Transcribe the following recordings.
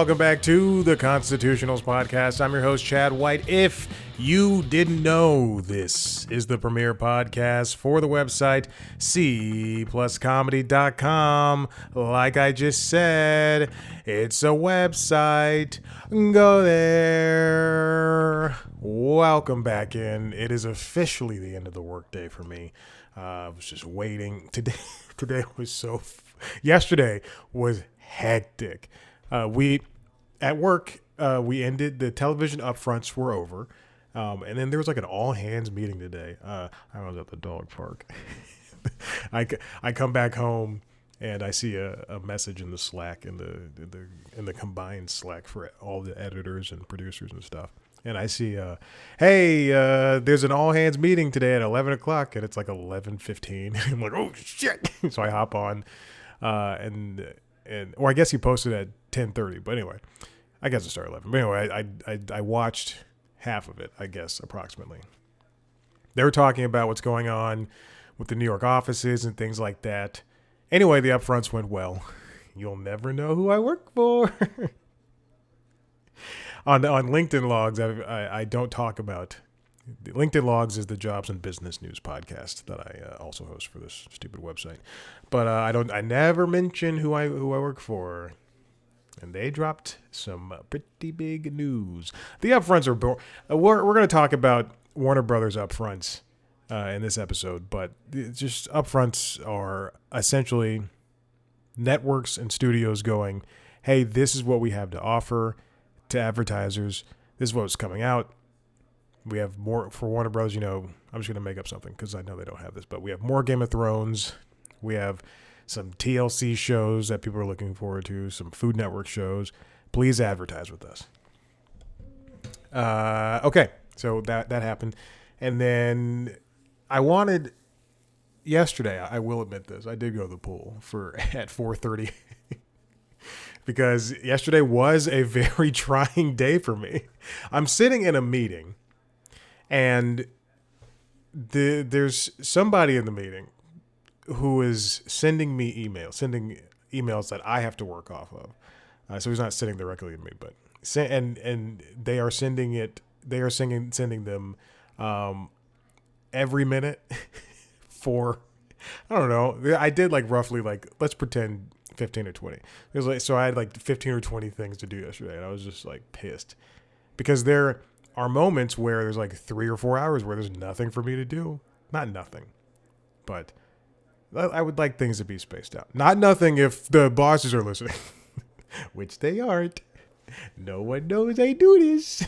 welcome back to the Constitutionals Podcast. I'm your host, Chad White. If you didn't know, this is the premier podcast for the website cpluscomedy.com. Like I just said, it's a website. Go there. Welcome back in. It is officially the end of the workday for me. I was just waiting. Today was yesterday was hectic. We at work, we ended the television upfronts were over. And then there was like an all hands meeting today. I was at the dog park. I come back home and I see a message in the Slack, in the combined Slack for all the editors and producers and stuff. And I see, hey, there's an all hands meeting today at 11 o'clock, and it's like 11:15. I'm like, oh shit! So I hop on, or I guess he posted at 10:30. But anyway, I guess it started 11. But anyway, I watched half of it, I guess, approximately. They were talking about what's going on with the New York offices and things like that. Anyway, the upfronts went well. You'll never know who I work for. On LinkedIn Logs, I don't talk about. LinkedIn Logs is the jobs and business news podcast that I also host for this stupid website. But I never mention who I work for. And they dropped some pretty big news. The upfronts are we're going to talk about Warner Brothers upfronts in this episode, but just upfronts are essentially networks and studios going, hey, this is what we have to offer to advertisers. This is what's coming out. We have more for Warner Bros. I'm just going to make up something because I know they don't have this, but we have more Game of Thrones. We have some TLC shows that people are looking forward to, some Food Network shows. Please advertise with us. Okay, so that happened. And then yesterday, I will admit this, I did go to the pool at 4:30 because yesterday was a very trying day for me. I'm sitting in a meeting and there's somebody in the meeting who is sending emails that I have to work off of. So he's not sitting directly in me, but and they are sending them every minute for, I don't know. I did roughly let's pretend 15 or 20. So I had 15 or 20 things to do yesterday, and I was just pissed because there are moments where there's 3 or 4 hours where there's nothing for me to do. Not nothing, but I would like things to be spaced out. Not nothing if the bosses are listening, which they aren't. No one knows I do this.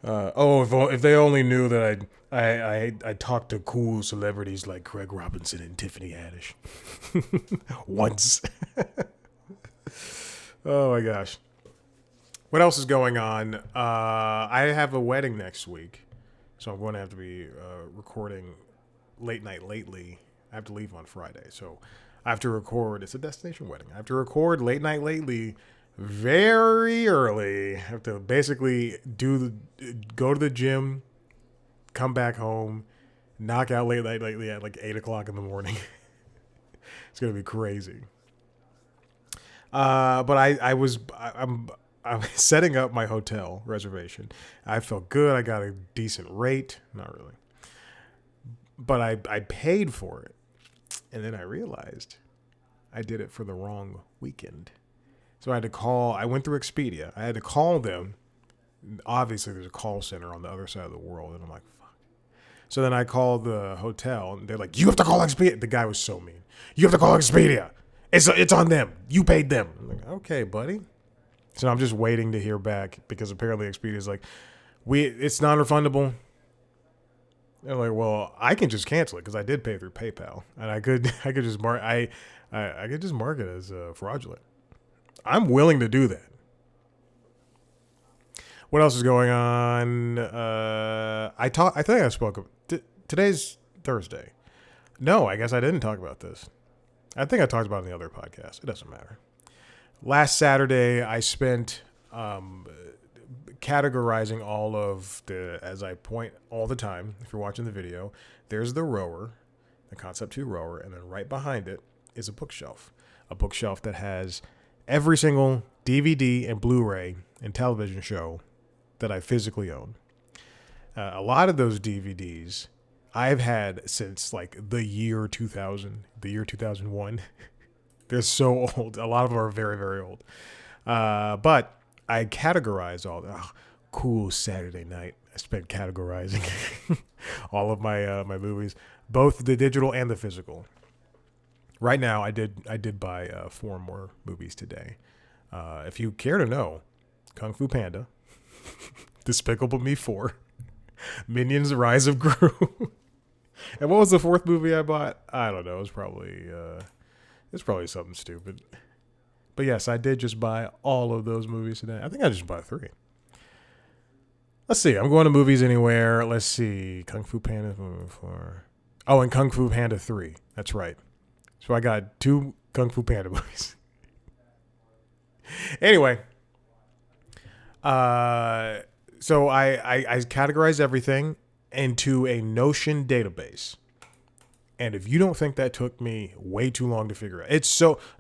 If they only knew that I talked to cool celebrities like Craig Robinson and Tiffany Haddish once. Oh my gosh. What else is going on? I have a wedding next week, so I'm going to have to be recording Late Night Lately. I have to leave on Friday, so I have to record. It's a destination wedding. I have to record Late Night Lately very early. I have to basically go to the gym, come back home, knock out Late Night Lately at 8 o'clock in the morning. It's gonna be crazy. But I'm setting up my hotel reservation. I felt good. I got a decent rate. Not really. But I paid for it. And then I realized I did it for the wrong weekend. So I had to call. I went through Expedia. I had to call them. Obviously, there's a call center on the other side of the world. And I'm like, fuck. So then I called the hotel. And they're like, you have to call Expedia. The guy was so mean. You have to call Expedia. It's on them. You paid them. I'm like, okay, buddy. So I'm just waiting to hear back because apparently Expedia is like, it's non-refundable. And I'm like, well, I can just cancel it because I did pay through PayPal, and I could just mark I could just mark it as fraudulent. I'm willing to do that. What else is going on? I think I spoke. Today's Thursday. No, I guess I didn't talk about this. I think I talked about it in the other podcast. It doesn't matter. Last Saturday, I spent categorizing all of as I point all the time, if you're watching the video, there's the rower, the Concept 2 rower, and then right behind it is a bookshelf that has every single DVD and Blu-ray and television show that I physically own. A lot of those DVDs I've had since like the year 2000, the year 2001. They're so old. A lot of them are very, very old. But I categorize all the cool Saturday night. I spent categorizing all of my movies, both the digital and the physical. Right now, I did buy 4 more movies today. If you care to know, Kung Fu Panda, Despicable Me 4, Minions: The Rise of Gru, and what was the 4th movie I bought? I don't know. It was probably something stupid. But yes, I did just buy all of those movies today. I think I just bought 3. Let's see. I'm going to Movies Anywhere. Let's see. Kung Fu Panda 4. Oh, and Kung Fu Panda 3. That's right. So I got 2 Kung Fu Panda movies. Anyway. So I categorized everything into a Notion database. And if you don't think that took me way too long to figure out,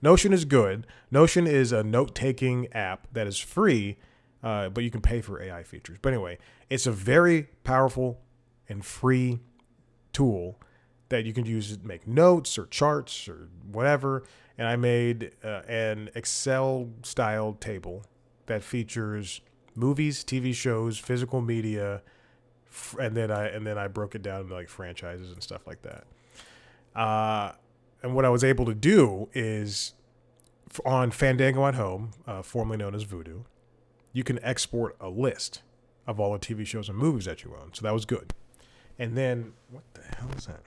Notion is good. Notion is a note-taking app that is free, but you can pay for AI features. But anyway, it's a very powerful and free tool that you can use to make notes or charts or whatever. And I made an Excel-style table that features movies, TV shows, physical media, and then I broke it down into like franchises and stuff like that. And what I was able to do is on Fandango at Home, formerly known as Vudu, you can export a list of all the TV shows and movies that you own. So that was good. And then what the hell is that?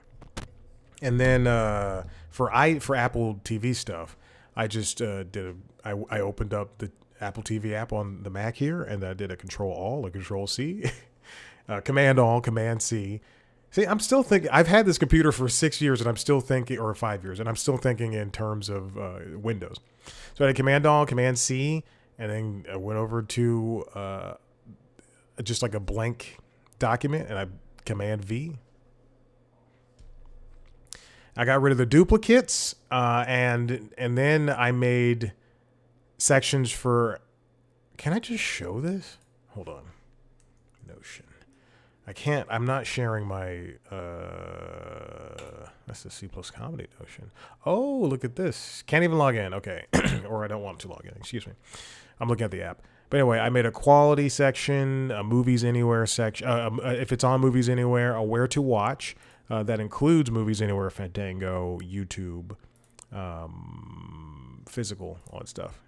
And then for Apple TV stuff, I just I opened up the Apple TV app on the Mac here, and I did a Control-Alt, a Control-C, Command-Alt, Command-C. See, I'm still thinking. I've had this computer for 6 years, and I'm still thinking, or 5 years, and I'm still thinking in terms of Windows. So I had Command-Alt, Command-C, and then I went over to just like a blank document, and I Command-V. I got rid of the duplicates, and then I made sections for. Can I just show this? Hold on. Notion. I can't. I'm not sharing my. That's the C+ comedy Notion. Oh, look at this. Can't even log in. Okay, or I don't want to log in. Excuse me. I'm looking at the app. But anyway, I made a quality section, a Movies Anywhere section. If it's on Movies Anywhere, a where to watch. That includes Movies Anywhere, Fandango, YouTube, physical, all that stuff.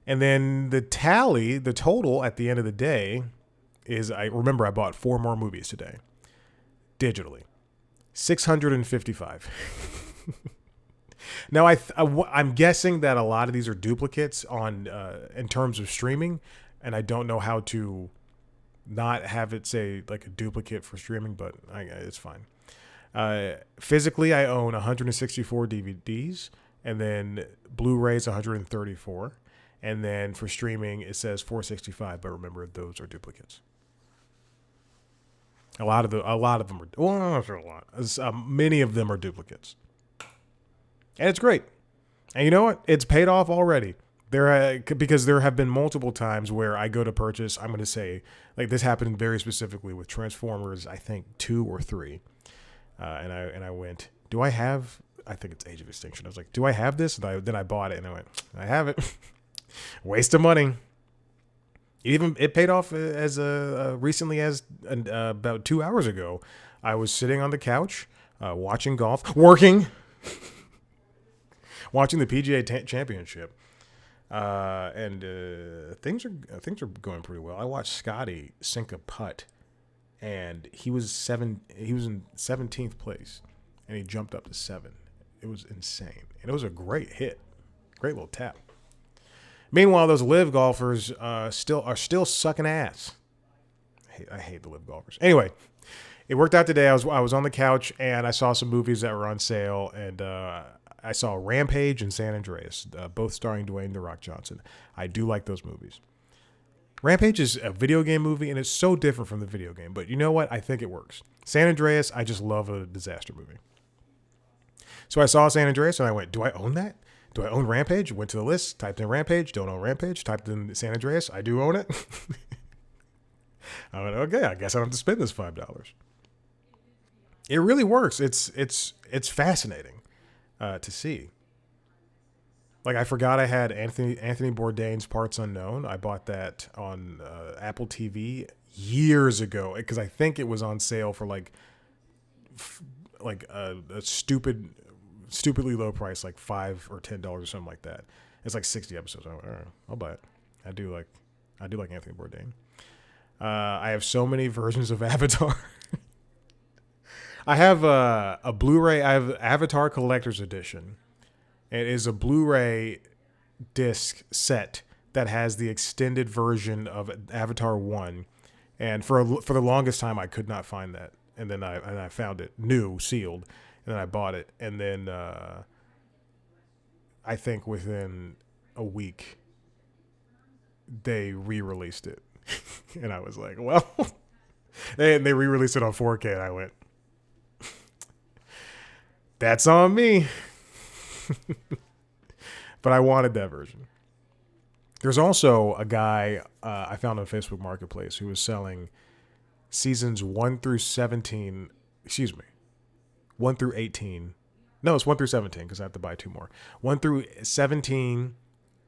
And then the total at the end of the day is, I bought 4 more movies today, digitally, 655. Now I'm guessing that a lot of these are duplicates on in terms of streaming, and I don't know how to not have it say like a duplicate for streaming, but it's fine. Physically, I own 164 DVDs, and then Blu-rays 134, and then for streaming it says 465. But remember, those are duplicates. A lot of them are. Well, not a lot. Many of them are duplicates, and it's great. And you know what? It's paid off already. Because there have been multiple times where I go to purchase. I'm going to say, like, this happened very specifically with Transformers, I think 2 or 3, and I went, do I have? I think it's Age of Extinction. I was like, do I have this? And then I bought it, and I went, I have it. Waste of money. It paid off as recently as about 2 hours ago. I was sitting on the couch watching golf, watching the PGA Championship. And things are going pretty well. I watched Scotty sink a putt, and he was in 17th place, and he jumped up to 7. It was insane, and it was a great hit, great little tap. Meanwhile, those live golfers are still sucking ass. I hate the live golfers. Anyway, it worked out today. I was on the couch, and I saw some movies that were on sale, and I saw Rampage and San Andreas, both starring Dwayne "The Rock" Johnson. I do like those movies. Rampage is a video game movie, and it's so different from the video game. But you know what? I think it works. San Andreas, I just love a disaster movie. So I saw San Andreas, and I went, do I own that? Do I own Rampage? Went to the list, typed in Rampage, don't own Rampage, typed in San Andreas, I do own it. I went, okay, I guess I don't have to spend this $5. It really works. It's fascinating to see. Like, I forgot I had Anthony Bourdain's Parts Unknown. I bought that on Apple TV years ago because I think it was on sale for like a stupidly low price, like $5 or $10 or something like that. It's like 60 episodes. I went, all right, I'll buy it. I do like Anthony Bourdain. I have so many versions of Avatar. I have a Blu-ray. I have Avatar Collector's Edition. It is a Blu-ray disc set that has the extended version of Avatar 1. And for the longest time, I could not find that. And then I found it new, sealed. And then I bought it. And then I think within a week, they re-released it. And I was like, well, they re-released it on 4K. And I went, that's on me. But I wanted that version. There's also a guy I found on Facebook Marketplace who was selling seasons 1 through 17. Excuse me. 1 through 18. No, it's 1 through 17 because I have to buy 2 more. 1 through 17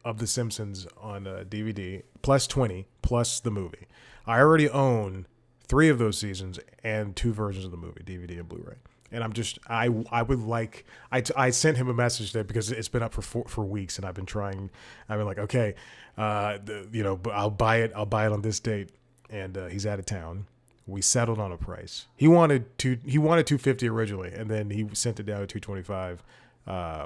of The Simpsons on DVD, plus 20, plus the movie. I already own 3 of those seasons and 2 versions of the movie, DVD and Blu-ray. And I'm just, I would like, I sent him a message there because it's been up for weeks and I've been like, okay, I'll buy it on this date. And he's out of town. We settled on a price. He wanted $250 originally, and then he sent it down to $225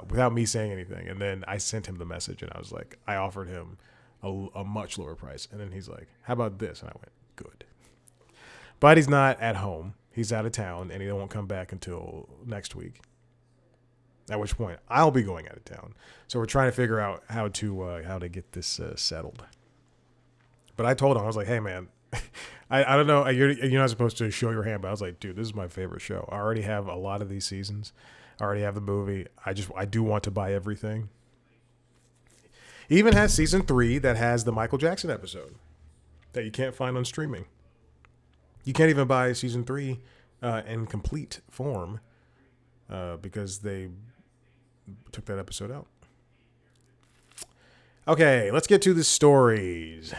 without me saying anything. And then I sent him the message and I was like, I offered him a much lower price. And then he's like, how about this? And I went, good. But he's not at home. He's out of town, and he won't come back until next week. At which point, I'll be going out of town. So we're trying to figure out how to get this settled. But I told him, I was like, hey, man, I don't know. You're not supposed to show your hand, but I was like, dude, this is my favorite show. I already have a lot of these seasons. I already have the movie. I do want to buy everything. He even has season 3 that has the Michael Jackson episode that you can't find on streaming. You can't even buy season 3 in complete form because they took that episode out. Okay, let's get to the stories.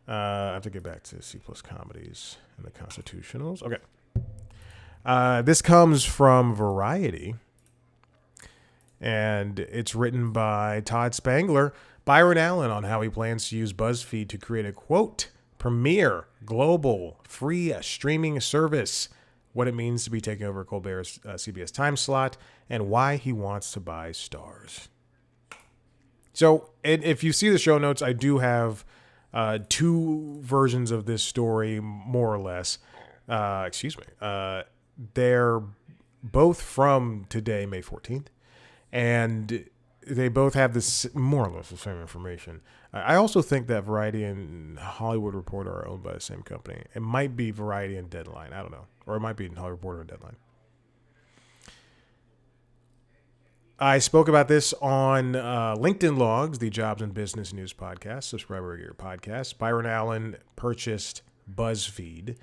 I have to get back to C+ comedies and the constitutionals. Okay. This comes from Variety, and it's written by Todd Spangler. Byron Allen on how he plans to use BuzzFeed to create a, quote, premier global free streaming service, what it means to be taking over Colbert's CBS time slot, and why he wants to buy Starz. So if you see the show notes, I do have 2 versions of this story, more or less. They're both from today, May 14th, and they both have this more or less the same information. I also think that Variety and Hollywood Reporter are owned by the same company. It might be Variety and Deadline. I don't know. Or it might be Hollywood Reporter and Deadline. I spoke about this on LinkedIn Logs, the Jobs and Business News podcast. Subscribe wherever your podcast. Byron Allen purchased BuzzFeed,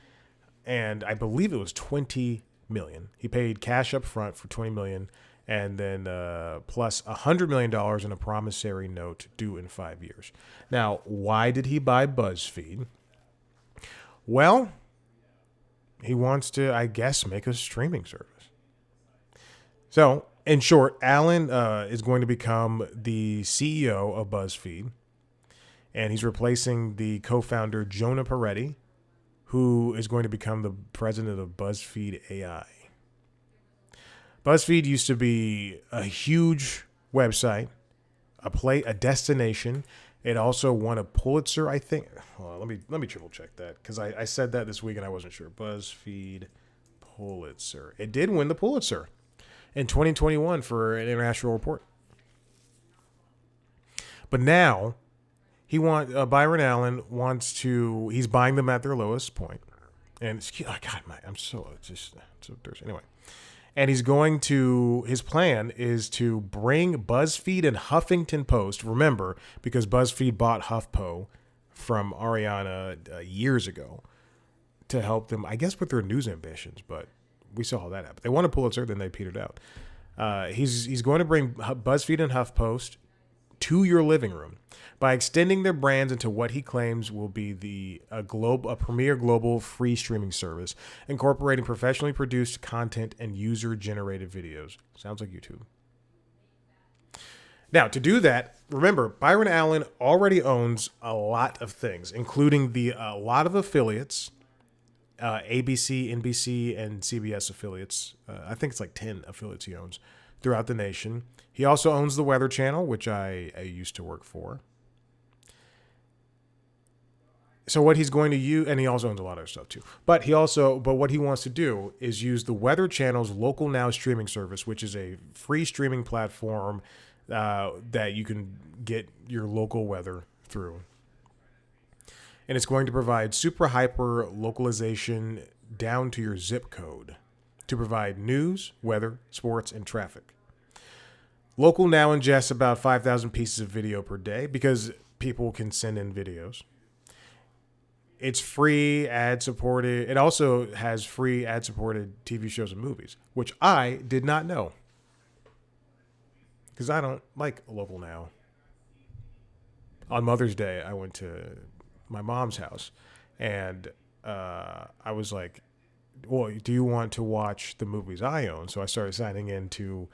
and I believe it was $20 million. He paid cash up front for $20 million. And then plus $100 million in a promissory note due in 5 years. Now, why did he buy BuzzFeed? Well, he wants to, I guess, make a streaming service. So, in short, Allen is going to become the CEO of BuzzFeed. And he's replacing the co-founder, Jonah Peretti, who is going to become the president of BuzzFeed AI. BuzzFeed used to be a huge website, a destination. It also won a Pulitzer, I think. Hold on, let me triple check that because I said that this week and I wasn't sure. BuzzFeed Pulitzer. It did win the Pulitzer in 2021 for an international report. But now Byron Allen he's buying them at their lowest point. And God, I'm so thirsty. Anyway. And his plan is to bring BuzzFeed and Huffington Post. Remember, because BuzzFeed bought HuffPo from Ariana years ago to help them, I guess, with their news ambitions. But we saw how that happened. They won a Pulitzer, then they petered out. He's going to bring BuzzFeed and HuffPost to your living room by extending their brands into what he claims will be a premier global free streaming service, incorporating professionally produced content and user-generated videos. Sounds like YouTube. Now, to do that, remember, Byron Allen already owns a lot of things, including a lot of affiliates, ABC, NBC, and CBS affiliates. I think it's like 10 affiliates he owns throughout the nation. He also owns the Weather Channel, which I used to work for. So what he's going to use, and he also owns a lot of other stuff too. But what he wants to do is use the Weather Channel's Local Now streaming service, which is a free streaming platform that you can get your local weather through. And it's going to provide super hyper localization down to your zip code to provide news, weather, sports, and traffic. Local Now ingests about 5,000 pieces of video per day because people can send in videos. It's free, ad-supported. It also has free, ad-supported TV shows and movies, which I did not know because I don't like Local Now. On Mother's Day, I went to my mom's house, and I was like, well, do you want to watch the movies I own? So I started signing into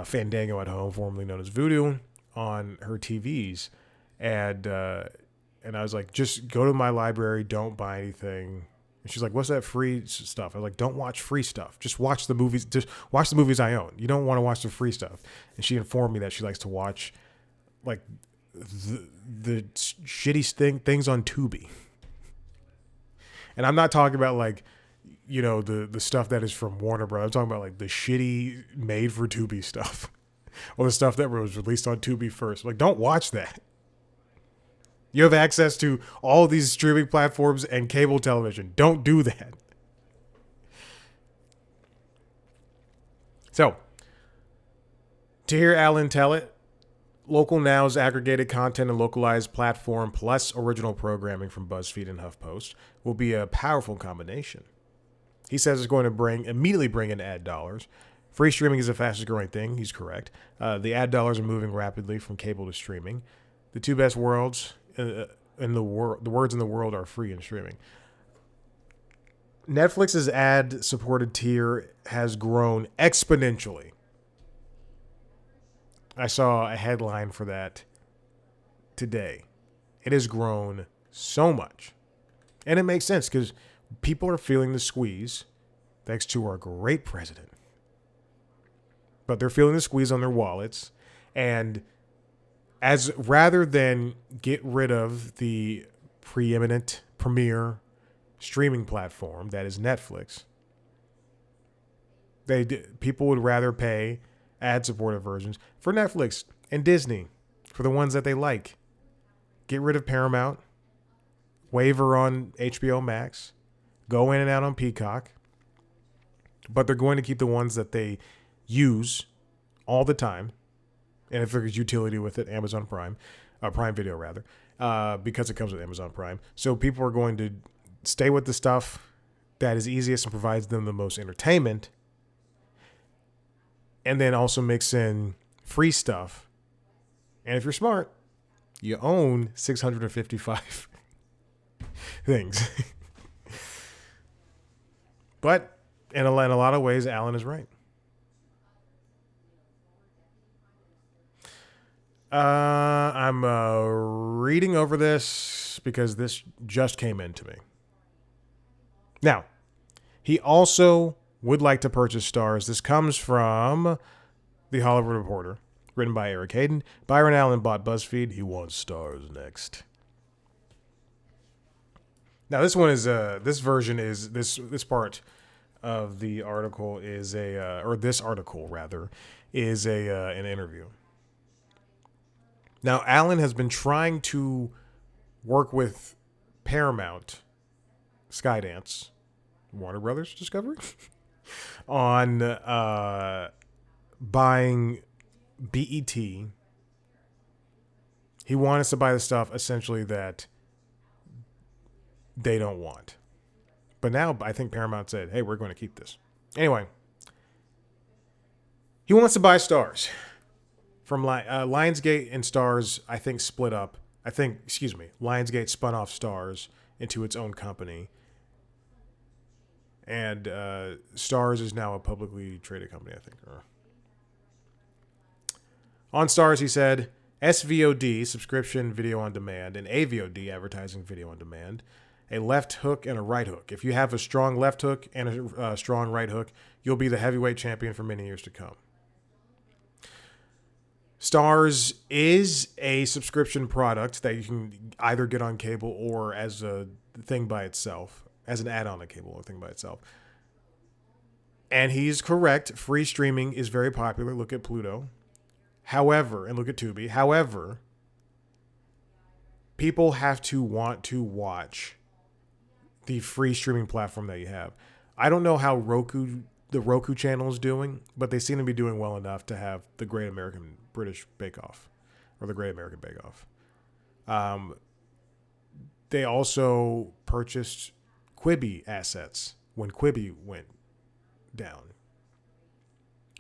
Fandango at Home, formerly known as Vudu, on her TVs. And I was like, just go to my library, don't buy anything. And she's like, what's that free stuff? I was like, don't watch free stuff. Just watch the movies. Just watch the movies I own. You don't want to watch the free stuff. And she informed me that she likes to watch like the shitty things on Tubi. And I'm not talking about like, you know, the stuff that is from Warner Bros. I'm talking about like the shitty made for Tubi stuff or the stuff that was released on Tubi first. Like, don't watch that. You have access to all these streaming platforms and cable television. Don't do that. So, to hear Allen tell it, Local Now's aggregated content and localized platform plus original programming from BuzzFeed and HuffPost will be a powerful combination. He says it's going to immediately bring in ad dollars. Free streaming is the fastest growing thing. He's correct. The ad dollars are moving rapidly from cable to streaming. The two best worlds in the world, the words in the world are free and streaming. Netflix's ad-supported tier has grown exponentially. I saw a headline for that today. It has grown so much. And it makes sense because people are feeling the squeeze thanks to our great president. But they're feeling the squeeze on their wallets. And as rather than get rid of the preeminent premier streaming platform that is Netflix, people would rather pay ad-supported versions for Netflix and Disney for the ones that they like. Get rid of Paramount, waiver on HBO Max, go in and out on Peacock, but they're going to keep the ones that they use all the time, and if there's utility with it, Amazon Prime, Prime Video rather, because it comes with Amazon Prime. So people are going to stay with the stuff that is easiest and provides them the most entertainment, and then also mix in free stuff. And if you're smart, you own 655 things. But in a lot of ways, Allen is right. I'm reading over this because this just came into me. Now, he also would like to purchase Starz. This comes from The Hollywood Reporter, written by Eric Hayden. Byron Allen bought BuzzFeed. He wants Starz next. Now, this one is this version is this part of the article is this article rather is an interview. Now, Allen has been trying to work with Paramount, Skydance, Warner Brothers Discovery, on buying BET. He wanted us to buy the stuff essentially that they don't want. But now I think Paramount said, hey, we're going to keep this. Anyway, he wants to buy Stars from Lionsgate and Stars, I think, split up. Lionsgate spun off Stars into its own company. And Stars is now a publicly traded company, I think. On Stars, he said, SVOD, subscription video on demand, and AVOD, advertising video on demand, a left hook and a right hook. If you have a strong left hook and a strong right hook, you'll be the heavyweight champion for many years to come. Stars is a subscription product that you can either get on cable or as a thing by itself, as an add-on to cable or thing by itself. And he's correct. Free streaming is very popular. Look at Pluto. However, and look at Tubi. However, people have to want to watch the free streaming platform that you have. I don't know how the Roku channel is doing, but they seem to be doing well enough to have the Great American British Bake Off, or the Great American Bake Off. They also purchased Quibi assets when Quibi went down.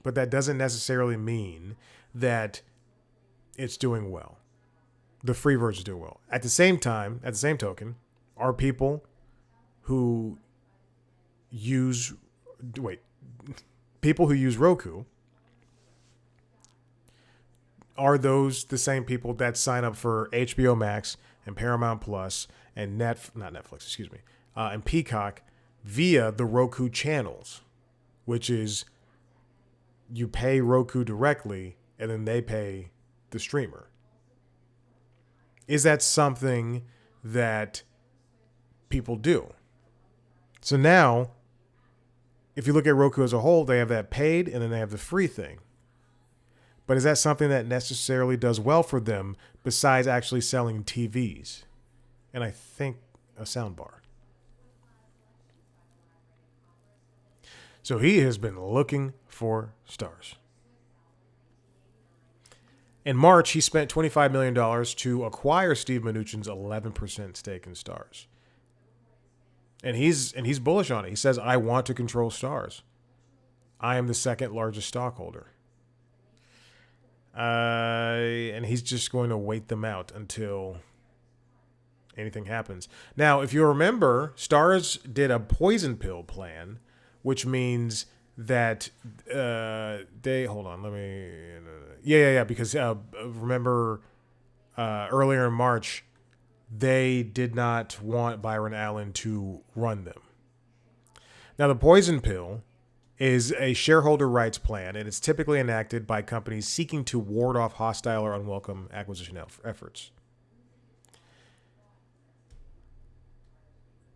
But that doesn't necessarily mean that it's doing well. The free version is doing well. At the same token, are people who use Roku, are those the same people that sign up for HBO Max and Paramount Plus and and Peacock via the Roku channels, which is you pay Roku directly and then they pay the streamer? Is that something that people do? So now, if you look at Roku as a whole, they have that paid and then they have the free thing. But is that something that necessarily does well for them besides actually selling TVs? And I think a soundbar. So he has been looking for Stars. In March, he spent $25 million to acquire Steve Mnuchin's 11% stake in Stars. And he's bullish on it. He says, I want to control Stars. I am the second largest stockholder. And he's just going to wait them out until anything happens. Now, if you remember, Stars did a poison pill plan, which means that because remember earlier in March, they did not want Byron Allen to run them. Now, the poison pill is a shareholder rights plan, and it's typically enacted by companies seeking to ward off hostile or unwelcome acquisition efforts.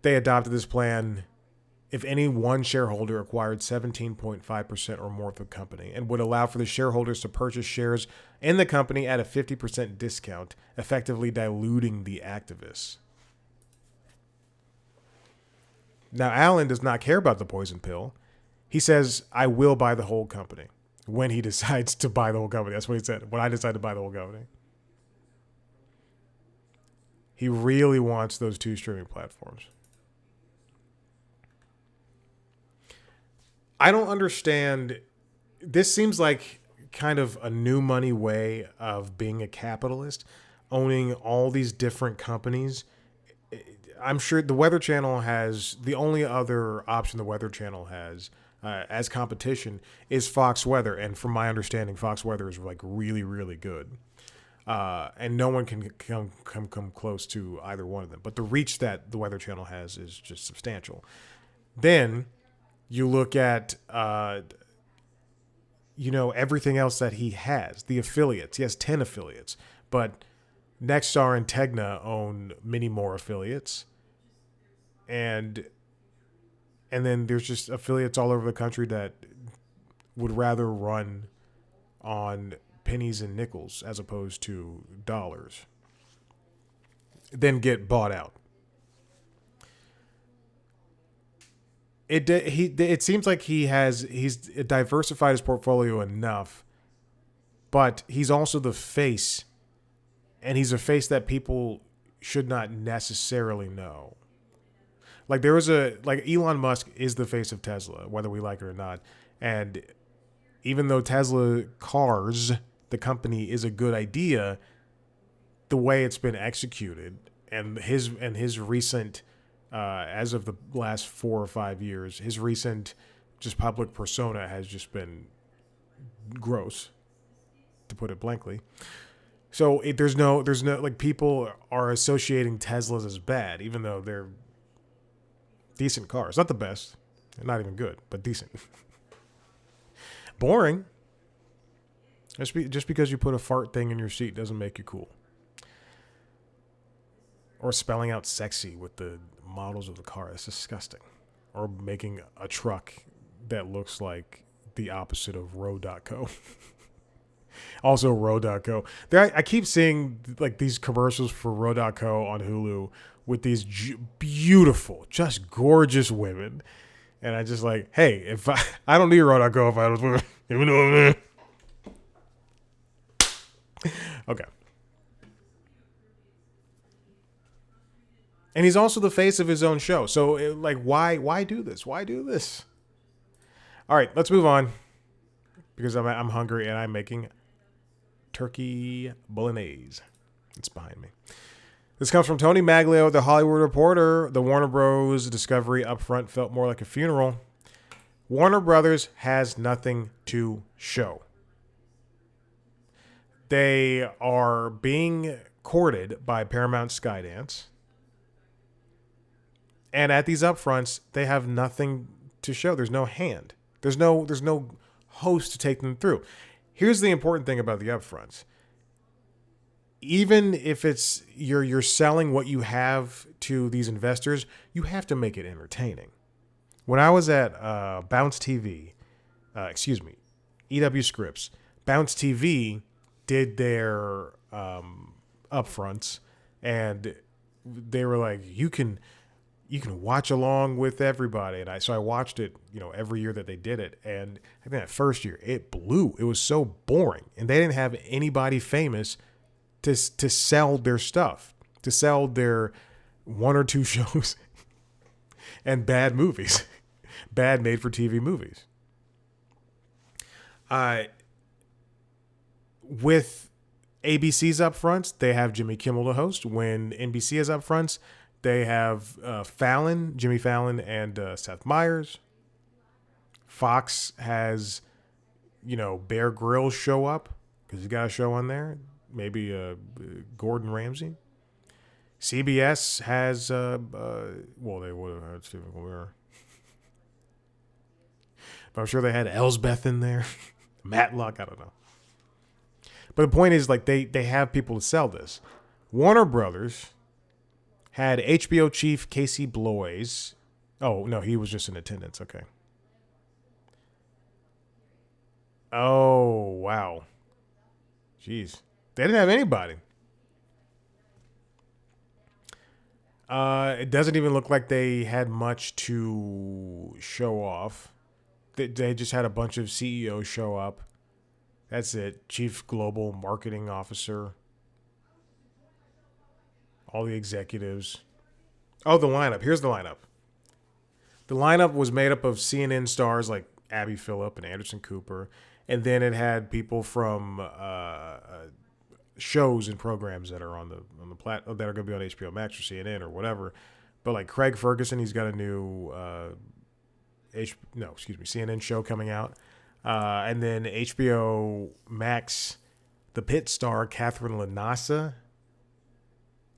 They adopted this plan if any one shareholder acquired 17.5% or more of the company, and would allow for the shareholders to purchase shares in the company at a 50% discount, effectively diluting the activists. Now, Allen does not care about the poison pill. He says, I will buy the whole company when he decides to buy the whole company. That's what he said, when I decide to buy the whole company. He really wants those two streaming platforms. I don't understand. This seems like kind of a new money way of being a capitalist, owning all these different companies. I'm sure the Weather Channel has, the only other option the Weather Channel has as competition is Fox Weather. And from my understanding, Fox Weather is like really, really good. And no one can come close to either one of them. But the reach that the Weather Channel has is just substantial. Then you look at, everything else that he has, the affiliates. He has 10 affiliates, but Nexstar and Tegna own many more affiliates. And then there's just affiliates all over the country that would rather run on pennies and nickels as opposed to dollars, then get bought out. It seems like he's diversified his portfolio enough, but he's also the face, and he's a face that people should not necessarily know. Like there was a like Elon Musk is the face of Tesla, whether we like it or not, and even though Tesla cars, the company, is a good idea, the way it's been executed and his recent, as of the last 4 or 5 years, his recent just public persona has just been gross, to put it blankly. So there's no like people are associating Teslas as bad, even though they're decent cars, not the best, not even good, but decent. Boring. Just because you put a fart thing in your seat doesn't make you cool. Or spelling out sexy with the models of the car. That's disgusting. Or making a truck that looks like the opposite of Row.co. Also Row.co. I keep seeing like these commercials for Row.co on Hulu with these beautiful, just gorgeous women. And I just like, hey, if I don't need Row.co if I was women. Even though okay. And he's also the face of his own show. So, why do this? Why do this? All right, let's move on because I'm hungry and I'm making turkey bolognese. It's behind me. This comes from Tony Maglio, the Hollywood Reporter. The Warner Bros. Discovery upfront felt more like a funeral. Warner Brothers has nothing to show. They are being courted by Paramount Skydance. And at these upfronts, they have nothing to show. There's no hand. There's no host to take them through. Here's the important thing about the upfronts. Even if it's you're selling what you have to these investors, you have to make it entertaining. When I was at Bounce TV, EW Scripts, Bounce TV did their upfronts, and they were like, you can watch along with everybody. And so I watched it, every year that they did it. And I think that first year it blew. It was so boring. And they didn't have anybody famous to sell their stuff, to sell their one or two shows and bad movies, bad made for TV movies. With ABC's upfronts, they have Jimmy Kimmel to host. When NBC has upfronts, they have Jimmy Fallon, and Seth Meyers. Fox has, Bear Grylls show up because he's got a show on there. Maybe Gordon Ramsay. CBS has, they would have had Stephen Colbert. But I'm sure they had Elsbeth in there. Matlock, I don't know. But the point is, like, they have people to sell this. Warner Brothers had HBO chief Casey Bloys. Oh, no, he was just in attendance. Okay. Oh, wow. Jeez. They didn't have anybody. It doesn't even look like they had much to show off. They just had a bunch of CEOs show up. That's it. Chief Global Marketing Officer. All the executives. Oh, the lineup. Here's the lineup. The lineup was made up of CNN stars like Abby Phillip and Anderson Cooper. And then it had people from shows and programs that are on the that are going to be on HBO Max or CNN or whatever. But like Craig Ferguson, he's got a new CNN show coming out. And then HBO Max, the pit star Catherine Lanassa.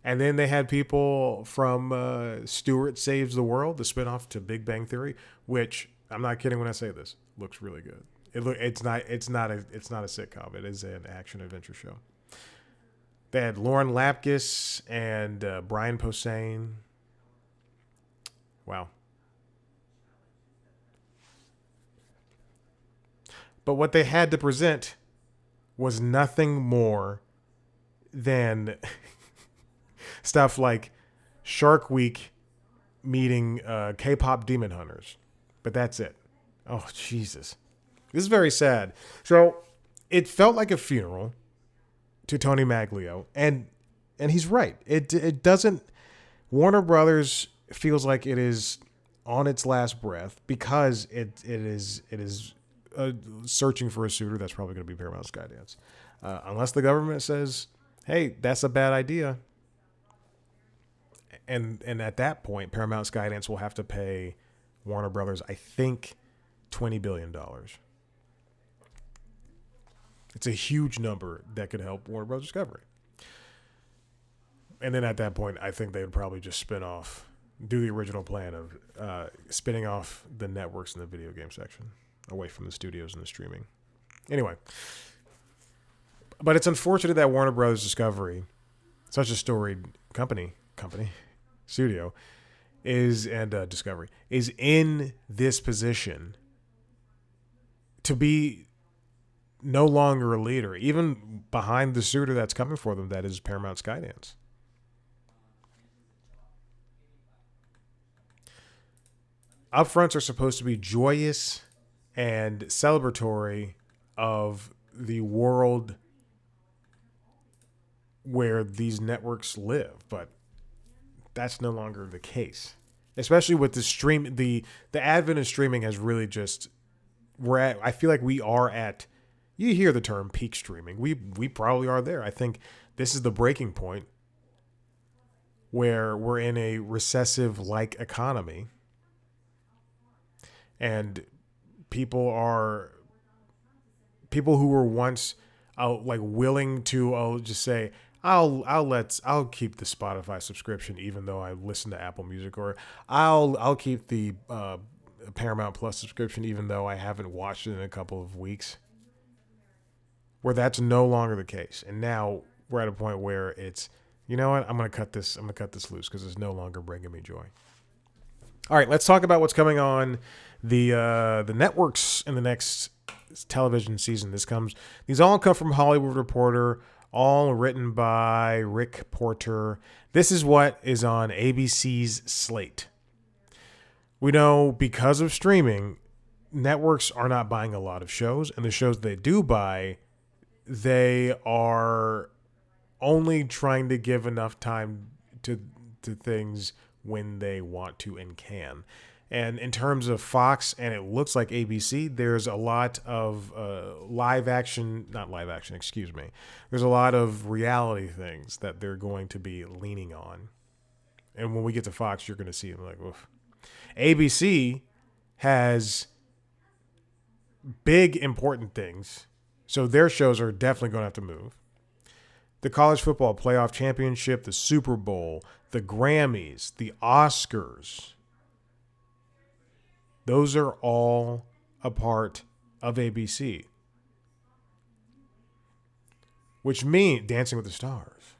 And then they had people from Stewart Saves the World, the spinoff to Big Bang Theory, which I'm not kidding when I say this, looks really good. It's not a sitcom. It is an action adventure show. They had Lauren Lapkus and Brian Posehn. Wow. But what they had to present was nothing more than stuff like Shark Week meeting K-pop demon hunters. But that's it. Oh, Jesus. This is very sad. So it felt like a funeral to Tony Maglio, and he's right. It doesn't. Warner Brothers feels like it is on its last breath because it is searching for a suitor that's probably going to be Paramount Skydance, unless the government says, "Hey, that's a bad idea," and at that point, Paramount Skydance will have to pay Warner Brothers, I think, $20 billion. It's a huge number that could help Warner Bros. Discovery. And then at that point, I think they would probably just spin off, do the original plan of spinning off the networks in the video game section away from the studios and the streaming. Anyway, but it's unfortunate that Warner Bros. Discovery, such a storied studio, Discovery is in this position to be no longer a leader, even behind the suitor that's coming for them, that is Paramount Skydance. Upfronts are supposed to be joyous and celebratory of the world where these networks live, but that's no longer the case. Especially with the advent of streaming has really just I feel like we are at, you hear the term peak streaming. We probably are there. I think this is the breaking point where we're in a recessive like economy. And people who were once willing to, I'll just say, I'll keep the Spotify subscription even though I listen to Apple Music, or I'll keep the Paramount Plus subscription even though I haven't watched it in a couple of weeks. Where that's no longer the case, and now we're at a point where it's, you know what, I'm gonna cut this loose because it's no longer bringing me joy. All right, let's talk about what's coming on the networks in the next television season. These all come from Hollywood Reporter, all written by Rick Porter. This is what is on ABC's slate. We know because of streaming, networks are not buying a lot of shows, and the shows they do buy, they are only trying to give enough time to things when they want to and can. And in terms of Fox, and it looks like ABC, there's a lot of There's a lot of reality things that they're going to be leaning on. And when we get to Fox, you're going to see them like, oof. ABC has big, important things. So their shows are definitely going to have to move. The college football playoff championship, the Super Bowl, the Grammys, the Oscars. Those are all a part of ABC. Which means Dancing with the Stars.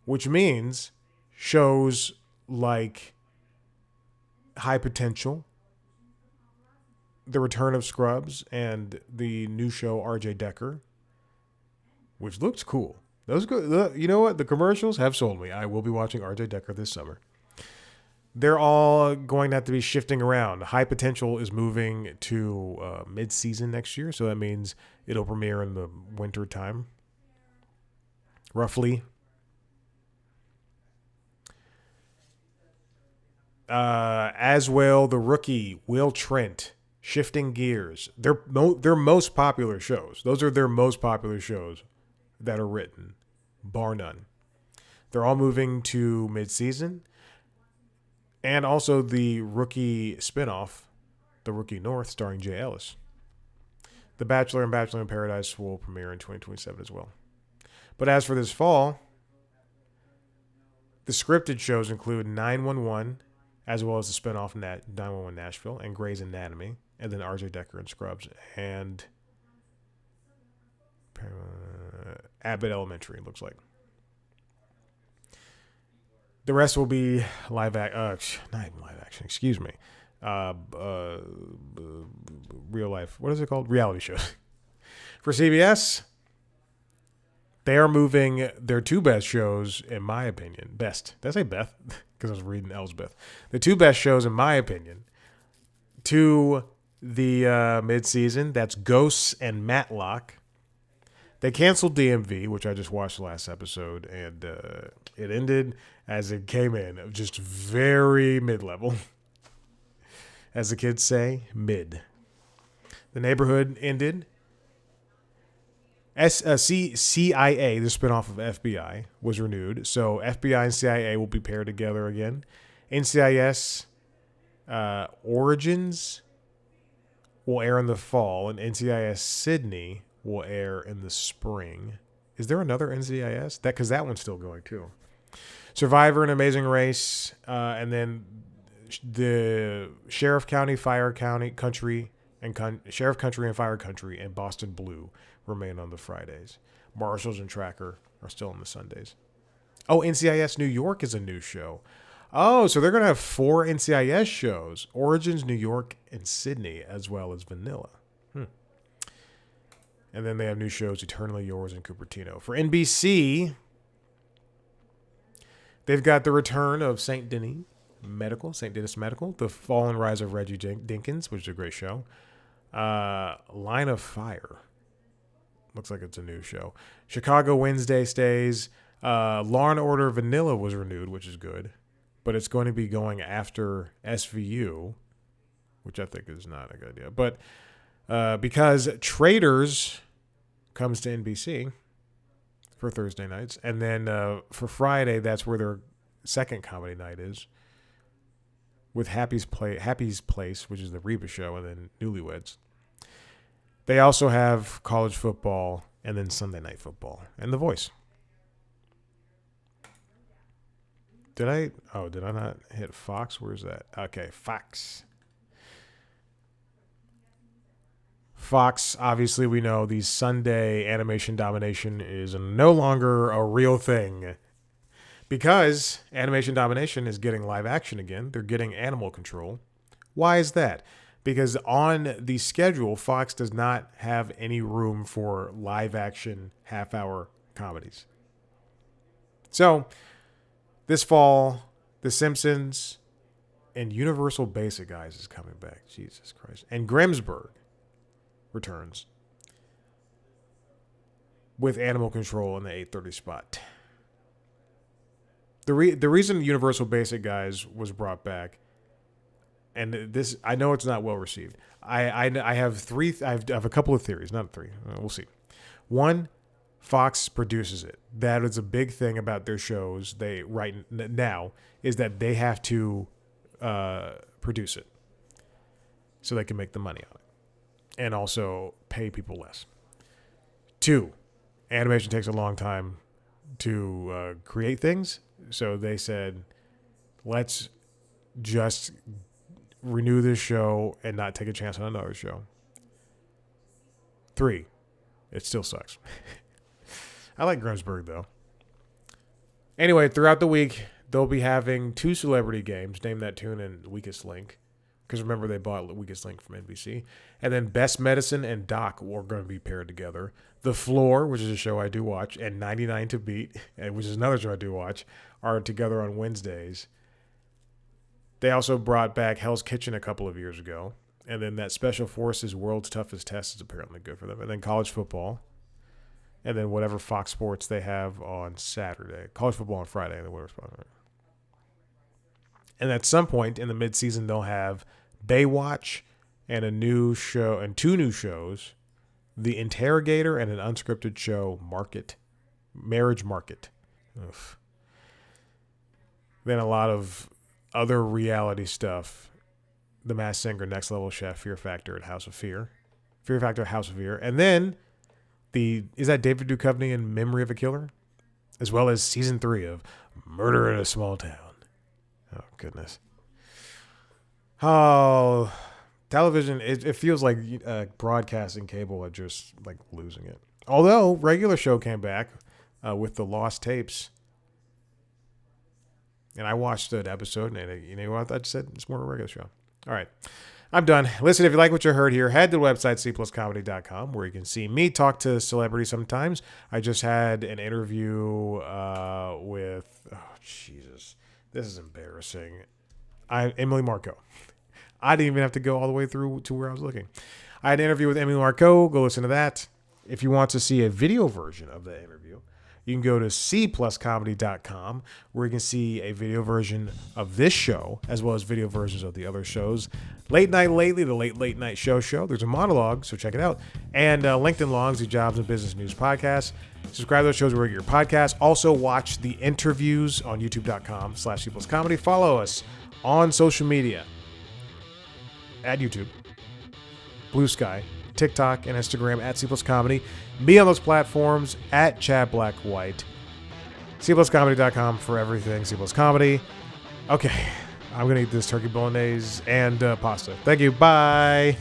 Which means shows like High Potential, the return of Scrubs, and the new show RJ Decker, which looks cool. Those good. You know what? The commercials have sold me. I will be watching RJ Decker this summer. They're all going to have to be shifting around. High Potential is moving to mid-season next year, so that means it'll premiere in the winter time, roughly. As well, The Rookie, Will Trent, Shifting Gears. They're most popular shows. Those are their most popular shows that are written, bar none. They're all moving to mid-season. And also the Rookie spinoff, The Rookie North, starring Jay Ellis. The Bachelor and Bachelor in Paradise will premiere in 2027 as well. But as for this fall, the scripted shows include 911, as well as the spinoff 911 Nashville and Grey's Anatomy, and then RJ Decker and Scrubs, and Abbott Elementary, it looks like. The rest will be not even live action, excuse me. Real life, what is it called? Reality shows. For CBS, they are moving their two best shows, in my opinion. Best. Did I say Beth? because I was reading Elsbeth. The two best shows, in my opinion, to the mid-season, that's Ghosts and Matlock. They canceled DMV, which I just watched the last episode, and it ended as it came in, just very mid-level. As the kids say, mid. The Neighborhood ended. CIA, the spinoff of FBI, was renewed. So FBI and CIA will be paired together again. NCIS Origins will air in the fall, and NCIS Sydney will air in the spring. Is there another NCIS? Because that one's still going too. Survivor and Amazing Race, and then the Sheriff County, Fire County, Country, and Sheriff Country and Fire Country and Boston Blue remain on the Fridays. Marshals and Tracker are still on the Sundays. Oh, NCIS New York is a new show. Oh, so they're going to have 4 NCIS shows. Origins, New York, and Sydney, as well as Vanilla. And then they have new shows, Eternally Yours and Cupertino. For NBC, they've got the return of St. Denis Medical, The Fall and Rise of Reggie Dinkins, which is a great show. Line of Fire. Looks like it's a new show. Chicago Wednesday stays. Law and Order Vanilla was renewed, which is good. But it's going to be going after SVU, which I think is not a good idea. But because Traitors comes to NBC for Thursday nights. And then for Friday, that's where their second comedy night is. With Happy's Place, which is the Reba show, and then Newlyweds. They also have college football and then Sunday Night Football and The Voice. Did I not hit Fox? Where's that? Okay, Fox. Fox, obviously we know the Sunday animation domination is no longer a real thing. Because animation domination is getting live action again. They're getting Animal Control. Why is that? Because on the schedule, Fox does not have any room for live action half-hour comedies. So, this fall, The Simpsons and Universal Basic Guys is coming back. Jesus Christ. And Grimmsburg returns with Animal Control in the 8:30 spot. The reason Universal Basic Guys was brought back, and this I know it's not well received. I have a couple of theories, not 3. We'll see. One, Fox produces it. That is a big thing about their shows. They right now is that they have to produce it so they can make the money on it, and also pay people less. 2, animation takes a long time to create things. So they said, let's just renew this show and not take a chance on another show. 3, it still sucks. I like Grimmsburg, though. Anyway, throughout the week, they'll be having 2 celebrity games, Name That Tune and Weakest Link. Because remember, they bought Weakest Link from NBC. And then Best Medicine and Doc are going to be paired together. The Floor, which is a show I do watch, and 99 to Beat, which is another show I do watch, are together on Wednesdays. They also brought back Hell's Kitchen a couple of years ago. And then that Special Forces World's Toughest Test is apparently good for them. And then college football. And then whatever Fox Sports they have on Saturday. College football on Friday. And then whatever spot. And at some point in the midseason, they'll have Baywatch and a new show and 2 new shows. The Interrogator and an unscripted show, Marriage Market. Ugh. Then a lot of other reality stuff. The Masked Singer, Next Level Chef, Fear Factor, and House of Fear. Fear Factor, House of Fear. And then, is that David Duchovny in Memory of a Killer? As well as season 3 of Murder in a Small Town. Oh, goodness. Oh, television, it feels like broadcasting cable are just like losing it. Although, regular show came back with the Lost Tapes. And I watched an episode, and you know what I said? It's more of a regular show. All right. I'm done. Listen, if you like what you heard here, head to the website, cpluscomedy.com, where you can see me talk to celebrities sometimes. I just had an interview with, This is embarrassing. Emily Marco. I didn't even have to go all the way through to where I was looking. I had an interview with Emily Marco. Go listen to that. If you want to see a video version of the interview, you can go to cpluscomedy.com, where you can see a video version of this show, as well as video versions of the other shows. Late Night Lately, the Late Night Show. There's a monologue, so check it out. And LinkedIn Longs, the Jobs and Business News podcast. Subscribe to those shows where you get your podcast. Also, watch the interviews on youtube.com/cpluscomedy. Follow us on social media at YouTube, Blue Sky, TikTok, and Instagram at cpluscomedy. Me on those platforms at Chad Black White. cpluscomedy.com for everything C Plus Comedy. Okay, I'm going to eat this turkey bolognese and pasta. Thank you. Bye.